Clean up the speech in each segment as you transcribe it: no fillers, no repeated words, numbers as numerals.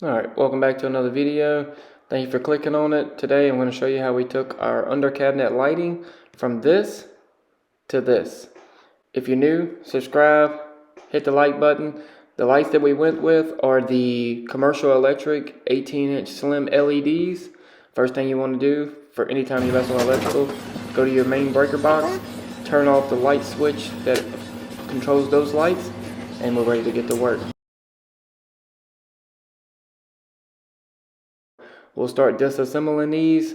Alright, welcome back to another video. Thank you for clicking on it. Today I'm going to show you how we took our under cabinet lighting from this to this. If you're new, subscribe, hit the like button. The lights that we went with are the Commercial Electric 18-inch slim LEDs. First thing you want to do for any time you mess with electrical, go to your main breaker box, turn off the light switch that controls those lights, and we're ready to get to work. We'll start disassembling these.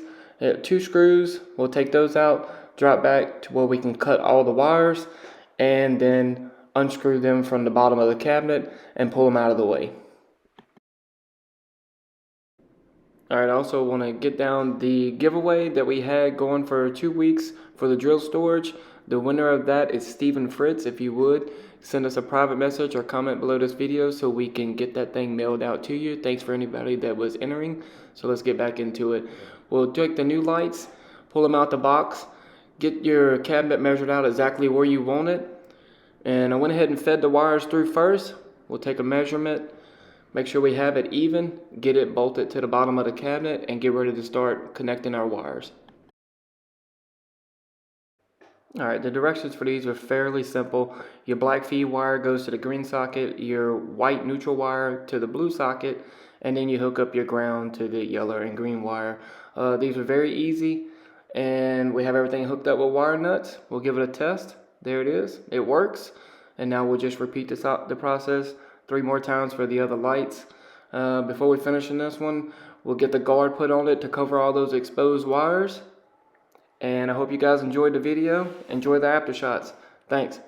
2 screws, we'll take those out, drop back to where we can cut all the wires, and then unscrew them from the bottom of the cabinet and pull them out of the way. Alright, I also want to get down the giveaway that we had going for 2 weeks for the drill storage. The winner of that is Stephen Fritz. If you would, send us a private message or comment below this video so we can get that thing mailed out to you. Thanks for anybody that was entering. So let's get back into it. We'll take the new lights, pull them out the box, get your cabinet measured out exactly where you want it. And I went ahead and fed the wires through first. We'll take a measurement, make sure we have it even, get it bolted to the bottom of the cabinet, and get ready to start connecting our wires. Alright, the directions for these are fairly simple. Your black feed wire goes to the green socket, your white neutral wire to the blue socket, and then you hook up your ground to the yellow and green wire. These are very easy, and we have everything hooked up with wire nuts. We'll give it a test. There it is. It works. And now we'll just repeat the process 3 more times for the other lights. Before we finish in this one, we'll get the guard put on it to cover all those exposed wires. And I hope you guys enjoyed the video. Enjoy the after shots. Thanks.